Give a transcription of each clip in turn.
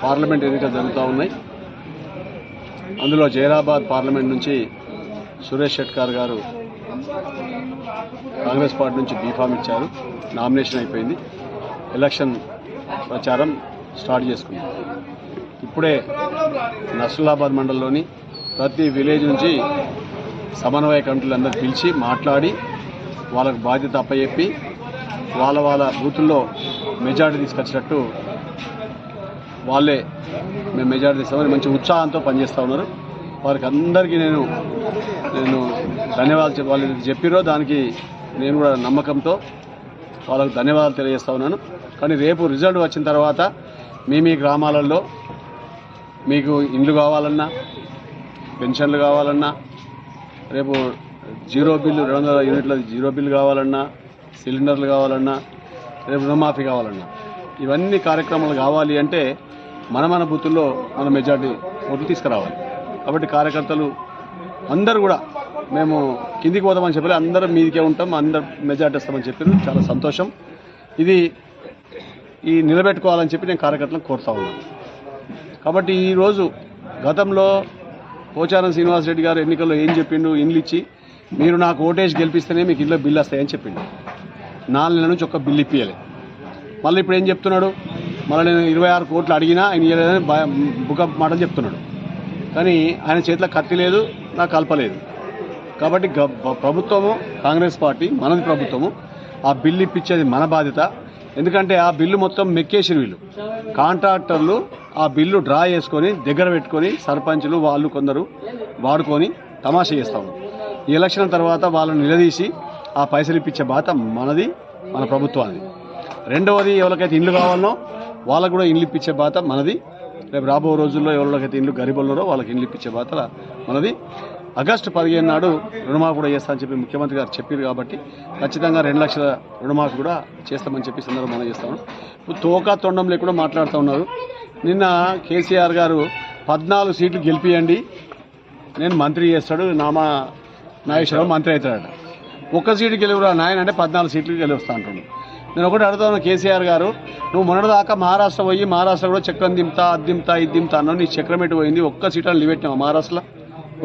Parliament ఎన్నికలు జరుగుతూ ఉన్నాయి. అందులో జైరాబాద్ పార్లమెంట్ నుంచి సురేష్ షెట్కార్ గారు కాంగ్రెస్ పార్టీ నుంచి బీఫామ్ ఇచ్చారు. నామినేషన్ అయిపోయింది. ఎలక్షన్ ప్రచారం స్టార్ట్ చేసుకున్నాం. ఇప్పుడే నస్రుల్లాబాద్ మండలంలోని ప్రతి విలేజ్ నుంచి సమన్వయ కమిటీలు అందరూ పిలిచి మాట్లాడి వాళ్ళకు బాధ్యత అప్పచెప్పి వాళ్ళ బూతుల్లో మెజారిటీ తీసుకొచ్చినట్టు వాళ్ళే మేము మెజారిటీ ఇస్తామని మంచి ఉత్సాహంతో పనిచేస్తూ ఉన్నారు. వారికి అందరికీ నేను ధన్యవాదాలు వాళ్ళు చెప్పిరో దానికి నేను కూడా నమ్మకంతో వాళ్ళకు ధన్యవాదాలు తెలియజేస్తూ ఉన్నాను. కానీ రేపు రిజల్ట్ వచ్చిన తర్వాత మీ గ్రామాలలో మీకు ఇండ్లు కావాలన్నా, పెన్షన్లు కావాలన్నా, రేపు జీరో బిల్లు 200 యూనిట్ల జీరో బిల్లు కావాలన్నా, సిలిండర్లు కావాలన్నా, రేపు రుణమాఫీ కావాలన్నా, ఇవన్నీ కార్యక్రమాలు కావాలి అంటే మన బూతుల్లో మన మెజార్టీ ఓట్లు తీసుకురావాలి. కాబట్టి కార్యకర్తలు అందరూ కూడా మేము కిందికి పోదామని చెప్పి అందరం మీదికే ఉంటాం, అందరు మెజార్టీ ఇస్తామని చెప్పారు. చాలా సంతోషం. ఇది నిలబెట్టుకోవాలని చెప్పి నేను కార్యకర్తలను కోరుతా ఉన్నాను. కాబట్టి ఈరోజు గతంలో పోచారం శ్రీనివాసరెడ్డి గారు ఎన్నికల్లో ఏం చెప్పిండు, ఇండ్లు ఇచ్చి మీరు నాకు ఓటేసి గెలిపిస్తేనే మీకు ఇంట్లో బిల్లు వస్తాయని చెప్పిండు. 4 నెలల నుంచి ఒక్క బిల్లు ఇప్పియలే. మళ్ళీ ఇప్పుడు ఏం చెప్తున్నాడు, మళ్ళీ నేను 26 కోట్లు అడిగినా ఆయన ఇవ్వలేదని బుక మాటలు చెప్తున్నాడు. కానీ ఆయన చేతిలో కత్తి లేదు, నాకు కలపలేదు. కాబట్టి ప్రభుత్వము కాంగ్రెస్ పార్టీ మనది ప్రభుత్వము, ఆ బిల్లు ఇప్పించేది మన బాధ్యత. ఎందుకంటే ఆ బిల్లు మొత్తం మెక్కేసిన వీళ్ళు కాంట్రాక్టర్లు ఆ బిల్లు డ్రా చేసుకొని దగ్గర పెట్టుకొని సర్పంచులు వాళ్ళు కొందరు వాడుకొని తమాషా చేస్తాము. ఈ ఎలక్షన్ తర్వాత వాళ్ళని నిలదీసి ఆ పైసలు ఇప్పించే బాధ్యత మనది, మన ప్రభుత్వానికి. రెండవది, ఎవరికైతే ఇండ్లు కావాలనో వాళ్ళకు కూడా ఇండ్లు ఇప్పించే బాధ్యత మనది. రేపు రాబో రోజుల్లో ఎవరికైతే ఇండ్లు గరీబులున్నారో వాళ్ళకి ఇండ్లు ఇప్పించే బాధ్యత మనది. ఆగస్టు 15 నాడు రుణమాఫీ కూడా చేస్తామని చెప్పి ముఖ్యమంత్రి గారు చెప్పారు. కాబట్టి ఖచ్చితంగా 2 లక్షల రుణమాఫీ కూడా చేస్తామని చెప్పి సందర్భంగా మనం చేస్తాము. ఇప్పుడు తోకా తొండం లేకుండా మాట్లాడుతూ ఉన్నారు. నిన్న కేసీఆర్ గారు 14 సీట్లు గెలిపియండి, నేను మంత్రి చేస్తాడు, నాగేశ్వరరావు మంత్రి అవుతాడట. ఒక్క సీటు గెలువురా నాయన అంటే 14 సీట్లు గెలుస్తా అంటున్నాను. నేను ఒకటి అడుగుతాను, కేసీఆర్ గారు నువ్వు మొన్నటిదాకా మహారాష్ట్ర పోయి మహారాష్ట్ర కూడా చక్రం దింపుతా అది దింపుతా అన్నావు, నీ చక్రం ఎటు పోయింది? ఒక్క సీట్లు లివెట్టినావు మహారాష్ట్రలో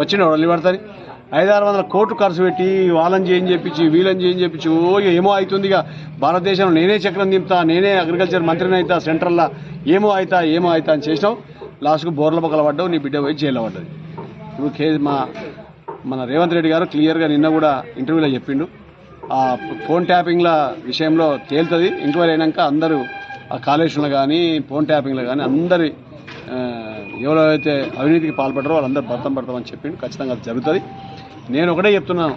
వచ్చిన వాళ్ళు పడతారు. 500-600 కోట్లు ఖర్చు పెట్టి వాళ్ళని చేంజ్ చేయించి వీళ్ళని చేంజ్ చేయించి ఏమో అవుతుంది. ఇక భారతదేశంలో నేనే చక్రం దింపుతా, నేనే అగ్రికల్చర్ మంత్రిని అవుతా, సెంట్రల్లో ఏమో అవుతా అని చేసినావు. లాస్ట్కు బోర్ల పక్కల పడ్డావు, నీ బిడ్డ పోయి జైల్లో పడ్డది. ఇప్పుడు మన రేవంత్ రెడ్డి గారు క్లియర్గా నిన్న కూడా ఇంటర్వ్యూలో చెప్పిండు, ఆ ఫోన్ ట్యాపింగ్ల విషయంలో తేలుతుంది. ఎంక్వైరీ అయినాక అందరూ ఆ కాళేశ్వరంలో కానీ ఫోన్ ట్యాపింగ్లో కానీ అందరి ఎవరైతే అవినీతికి పాల్పడ్డారో వాళ్ళందరూ పడతామని చెప్పిండు. ఖచ్చితంగా అది జరుగుతుంది. నేను ఒకటే చెప్తున్నాను,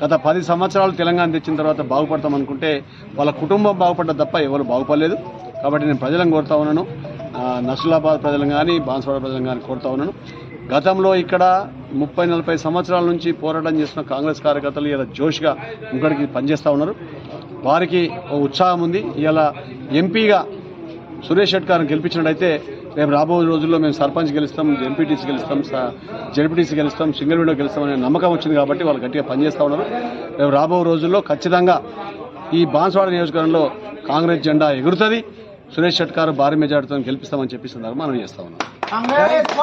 గత 10 సంవత్సరాలు తెలంగాణ తెచ్చిన తర్వాత బాగుపడతాం అనుకుంటే వాళ్ళ కుటుంబం బాగుపడ్డా తప్ప ఎవరు బాగుపడలేదు. కాబట్టి నేను ప్రజలను కోరుతా ఉన్నాను, నస్రుల్లాబాద్ ప్రజలను కానీ బాన్సువాడ ప్రజలను కానీ కోరుతా ఉన్నాను. గతంలో ఇక్కడ 30-40 సంవత్సరాల నుంచి పోరాటం చేస్తున్న కాంగ్రెస్ కార్యకర్తలు ఇలా జోష్గా ఇంకొకటికి పనిచేస్తూ ఉన్నారు. వారికి ఓ ఉత్సాహం ఉంది. ఇలా ఎంపీగా సురేష్ షెట్కార్ని గెలిపించినట్టయితే రేపు రాబోయే రోజుల్లో మేము సర్పంచ్ గెలుస్తాం, ఎంపీటీసీ గెలుస్తాం, జెడ్పీటీసీ గెలుస్తాం, సింగిల్ విండో గెలుస్తామనే నమ్మకం వచ్చింది. కాబట్టి వాళ్ళు గట్టిగా పనిచేస్తూ ఉన్నారు. రేపు రాబోయే రోజుల్లో ఖచ్చితంగా ఈ బాన్సువాడ నియోజకవర్గంలో కాంగ్రెస్ జెండా ఎగురుతుంది. సురేష్ షెట్కార్ భారీ మెజార్టీతో గెలిపిస్తామని చెప్పి సందర్భంగా మనం చేస్తా ఉన్నాం.